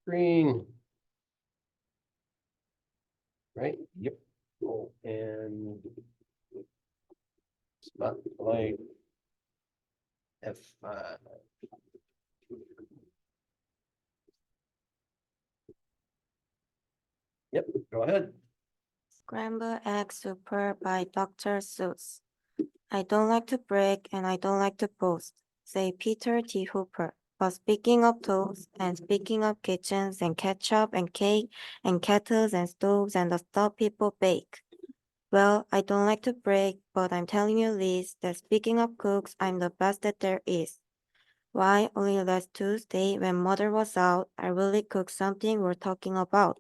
screen. Right, yep. Oh, and spotlight F5. Yep, go ahead. Scrambled Eggs Super by Dr. Seuss. I don't like to brag and I don't like to boast, say Peter T. Hooper. But speaking of toast and speaking of kitchens and ketchup and cake and kettles and stoves and the stuff people bake. Well, I don't like to brag, but I'm telling you, Liz, that speaking of cooks, I'm the best that there is. Why, only last Tuesday, when Mother was out, I really cooked something worth talking about.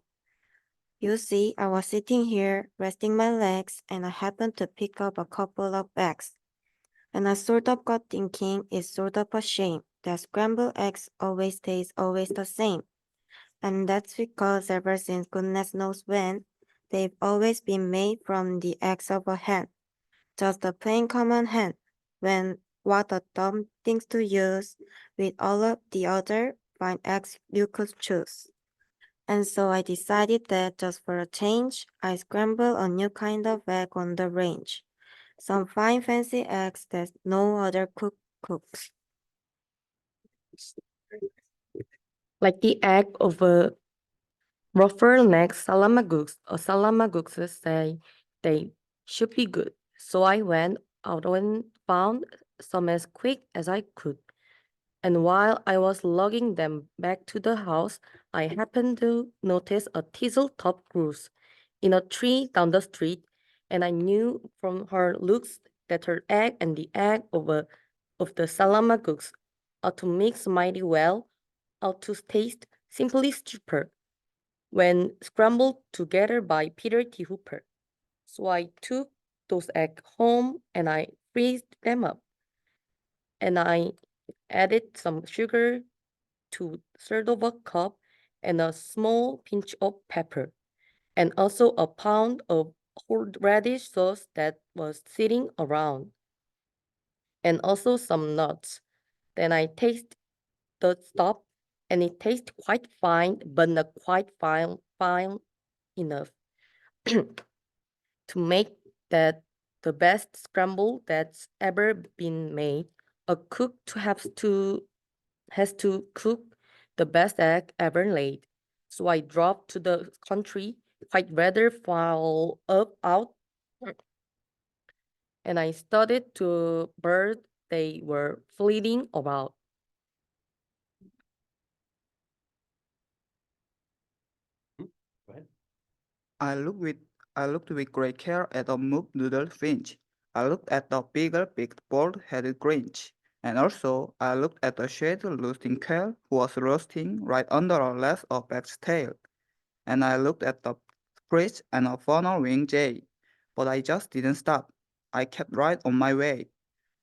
You see, I was sitting here, resting my legs, and I happened to pick up a couple of eggs. And I sort of got thinking it's sort of a shame that scrambled eggs always taste always the same. And that's because ever since goodness knows when, they've always been made from the eggs of a hen. Just a plain common hen. When what a dumb things to use with all of the other fine eggs you could choose. And so I decided that just for a change, I scramble a new kind of egg on the range. Some fine fancy eggs that no other cook cooks. Like the egg of a ruffle-necked salamagoose, a salamagoose say they should be good. So I went out and found some as quick as I could. And while I was lugging them back to the house, I happened to notice a teasel-top goose in a tree down the street, and I knew from her looks that her egg and the egg of the salamagoose ought to mix mighty well, ought to taste simply super when scrambled together by Peter T. Hooper. So I took those eggs home and I freezed them up, and I added some sugar to third of a cup and a small pinch of pepper, and also a pound of horseradish sauce that was sitting around, and also some nuts. Then I taste the stuff, and it tastes quite fine, but not quite fine enough to make that the best scramble that's ever been made. A cook to have to has to cook the best egg ever laid. So I drove to the country quite rather far up out, and I studied to birds they were fleeting about. Go ahead. I looked with I looked with great care at the mock noodle finch. I looked at the big bald-headed grinch. And also, I looked at the shade roasting quail who was roasting right under a lash of bag's tail. And I looked at the screech and a funnel-winged jay. But I just didn't stop. I kept right on my way.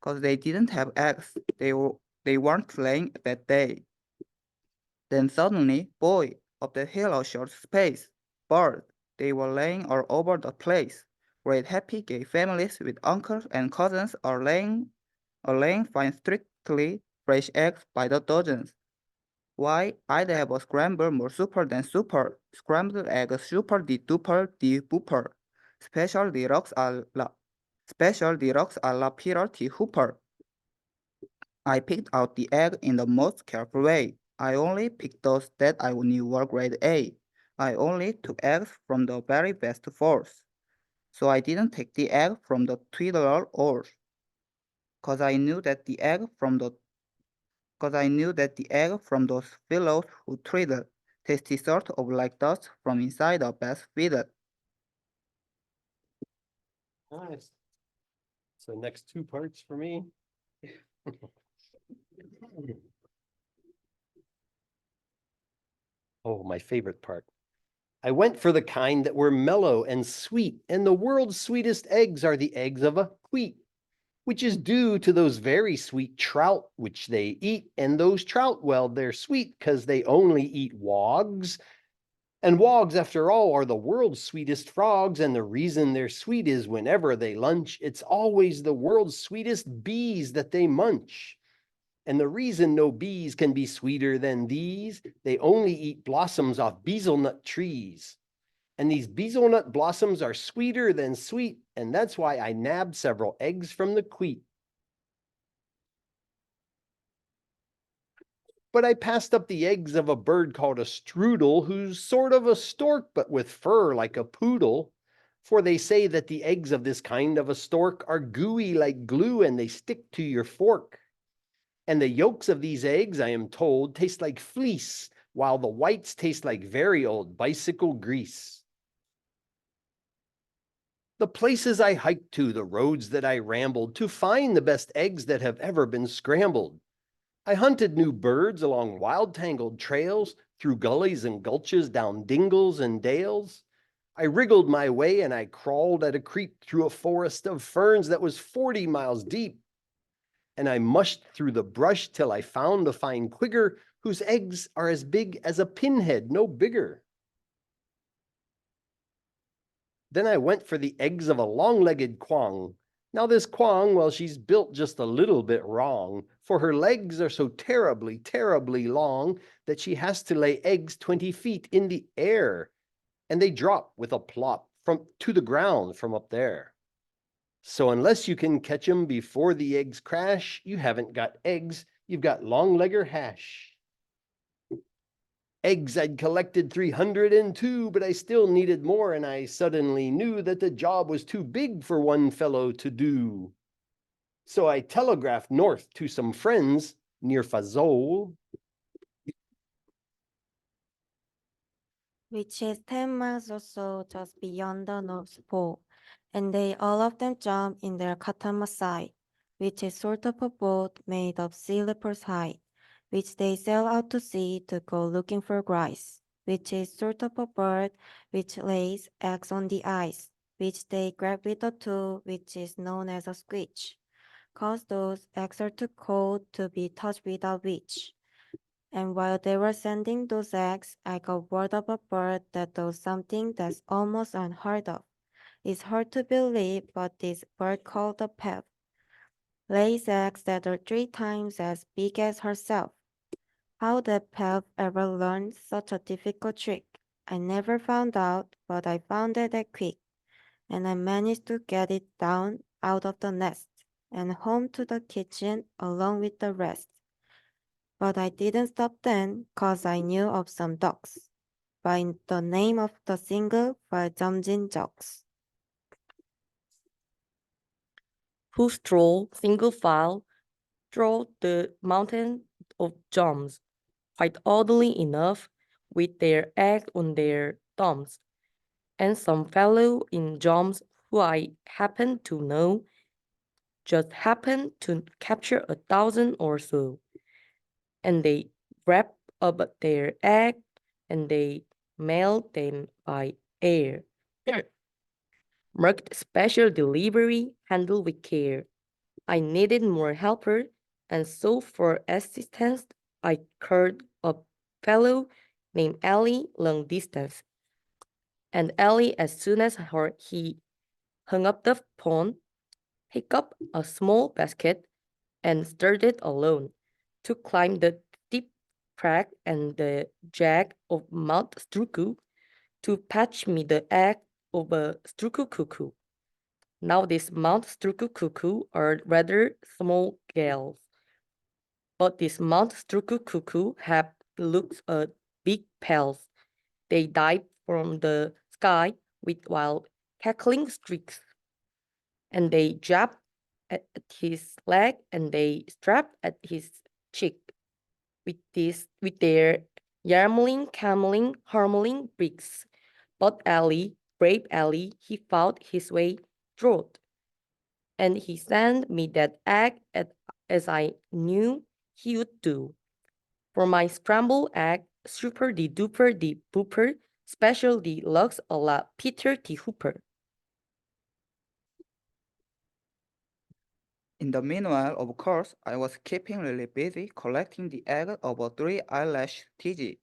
'Cause they didn't have eggs. They weren't laying that day. Then suddenly, boy, up the hill a short space. Bird, they were laying all over the place. Great happy gay families with uncles and cousins are laying fine strictly fresh eggs by the dozens. Why, I'd have a scramble more super than super. Scrambled egg super de duper de booper. Special deluxe a la Peter T. Hooper. I picked out the egg in the most careful way. I only picked those that I knew were grade A. I only took eggs from the very best force. So I didn't take the egg from the twiddler ores. Cause I knew that the egg from those fellows who twiddle tasted sort of like dust from inside a best fiddle. Nice. So next two parts for me. Oh, my favorite part. I went for the kind that were mellow and sweet, and the world's sweetest eggs are the eggs of a queet, which is due to those very sweet trout which they eat. And those trout, well, they're sweet because they only eat wogs. And wogs, after all, are the world's sweetest frogs. And the reason they're sweet is whenever they lunch, it's always the world's sweetest bees that they munch. And the reason no bees can be sweeter than these, they only eat blossoms off bezelnut trees. And these bezelnut blossoms are sweeter than sweet, and that's why I nabbed several eggs from the queen. But I passed up the eggs of a bird called a strudel, who's sort of a stork, but with fur like a poodle. For they say that the eggs of this kind of a stork are gooey like glue, and they stick to your fork. And the yolks of these eggs, I am told, taste like fleece, while the whites taste like very old bicycle grease. The places I hiked to, the roads that I rambled, to find the best eggs that have ever been scrambled. I hunted new birds along wild tangled trails, through gullies and gulches, down dingles and dales. I wriggled my way and I crawled at a creep through a forest of ferns that was 40 miles deep. And I mushed through the brush till I found a fine quigger whose eggs are as big as a pinhead, no bigger. Then I went for the eggs of a long-legged quang. Now this quang, well, she's built just a little bit wrong, for her legs are so terribly, terribly long that she has to lay eggs 20 feet in the air, and they drop with a plop to the ground from up there. So unless you can catch 'em before the eggs crash, you haven't got eggs, you've got long-legger hash. Eggs I'd collected 302, but I still needed more, and I suddenly knew that the job was too big for one fellow to do. So I telegraphed north to some friends near Fazol, which is 10 miles or so just beyond the North Pole, and they all of them jump in their catamaran, which is sort of a boat made of sea leopard's hide, which they sail out to sea to go looking for rice, which is sort of a bird which lays eggs on the ice, which they grab with a tool which is known as a squeech, cause those eggs are too cold to be touched without which. And while they were sending those eggs, I got word of a bird that does something that's almost unheard of. It's hard to believe, but this bird called a pet lays eggs that are 3 times as big as herself. How that pet ever learned such a difficult trick, I never found out, but I found it that quick, and I managed to get it down out of the nest and home to the kitchen along with the rest. But I didn't stop then, 'cause I knew of some dogs by the name of the single by 점진 dogs. Who stroll single file through the mountain of jumps, quite orderly enough, with their egg on their thumbs. And some fellow in jumps who I happen to know just happened to capture 1,000 or so. And they wrap up their egg and they mail them by air. Marked special delivery, handled with care. I needed more helper, and so for assistance, I called a fellow named Ellie long distance. And Ellie, as soon as he hung up the phone, picked up a small basket and started alone to climb the steep crack and the jag of Mount Struku to patch me the egg of a Struku cuckoo. Now these Mount Struku cuckoo are rather small gals, but this Mount Struku cuckoo have looks big pals. They dive from the sky with wild cackling streaks, and they jab at his leg and they strap at his cheek with their yarmling, cameling, harmeling bricks. But Ali, brave Ali, he fought his way through, and he sent me that egg as I knew he would do. For my scrambled egg, super de duper de booper, special deluxe a la Peter T. Hooper. In the meanwhile, of course, I was keeping really busy collecting the egg of a three-eyelash tiji.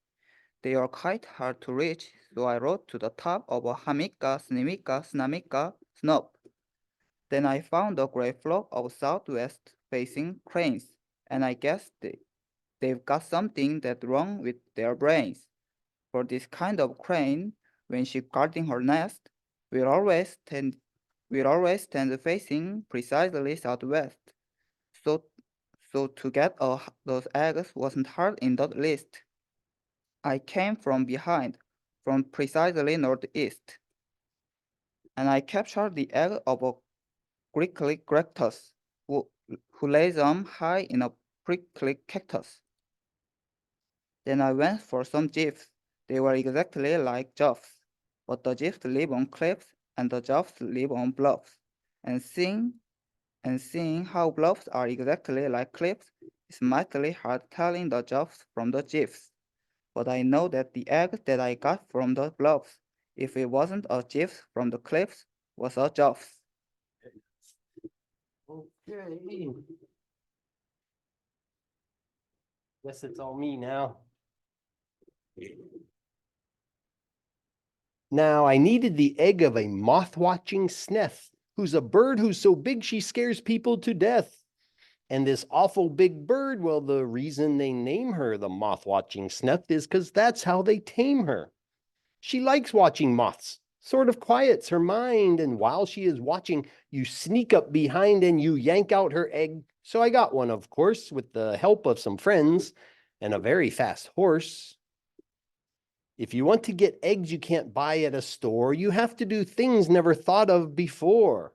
They are quite hard to reach, so I rode to the top of a hamika, snimika, snamika, snob. Then I found a great flock of southwest-facing cranes, and I guess they've got something that's wrong with their brains. For this kind of crane, when she's guarding her nest, we'll always stand facing precisely southwest. So to get those eggs wasn't hard in the least. I came from behind, from precisely northeast, and I captured the egg of a prickly cactus, who lays them high in a prickly cactus. Then I went for some gifs. They were exactly like joffs, but the gifs live on cliffs and the joffs live on bluffs. And seeing how bluffs are exactly like cliffs is mightily hard telling the joffs from the gifs. But I know that the egg that I got from the bluffs, if it wasn't a gif from the cliffs, was a joffs. Okay. Guess it's all me now. Now I needed the egg of a moth-watching sneth, who's a bird who's so big she scares people to death. And this awful big bird, well, the reason they name her the moth-watching sneth is because that's how they tame her. She likes watching moths, sort of quiets her mind, and while she is watching, you sneak up behind and you yank out her egg. So I got one, of course, with the help of some friends and a very fast horse. If you want to get eggs you can't buy at a store, you have to do things never thought of before.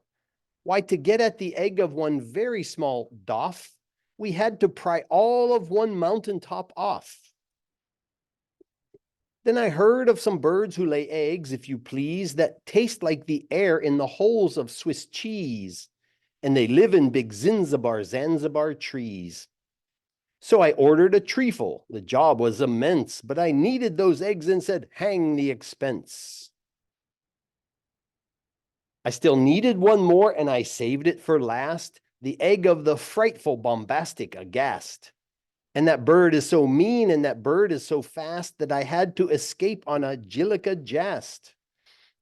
Why, to get at the egg of one very small doff, we had to pry all of one mountaintop off. Then I heard of some birds who lay eggs, if you please, that taste like the air in the holes of Swiss cheese, and they live in big Zanzibar trees. So I ordered a treeful. The job was immense, but I needed those eggs and said, hang the expense. I still needed one more and I saved it for last, the egg of the frightful bombastic aghast. And that bird is so mean and that bird is so fast that I had to escape on a Jilica jast.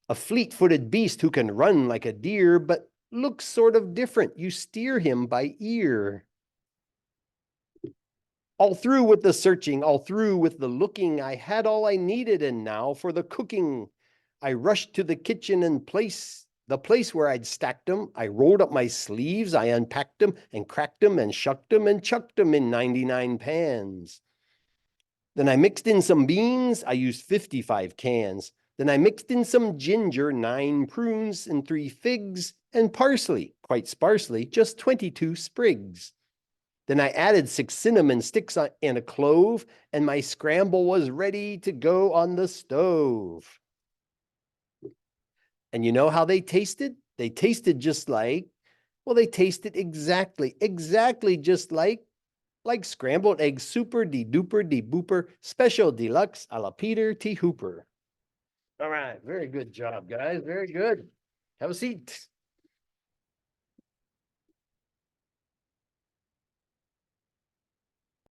A fleet-footed beast who can run like a deer, but looks sort of different. You steer him by ear. All through with the searching, all through with the looking, I had all I needed, and now for the cooking. I rushed to the kitchen and the place where I'd stacked them. I rolled up my sleeves, I unpacked them and cracked them and shucked them and chucked them in 99 pans. Then I mixed in some beans, I used 55 cans. Then I mixed in some ginger, 9 prunes and 3 figs, and parsley, quite sparsely, just 22 sprigs. Then I added 6 cinnamon sticks and a clove, and my scramble was ready to go on the stove. And you know how they tasted? They tasted just like, well, they tasted exactly just like Scrambled Eggs Super de Duper de Booper Special Deluxe a la Peter T. Hooper. All right, very good job, guys, very good. Have a seat.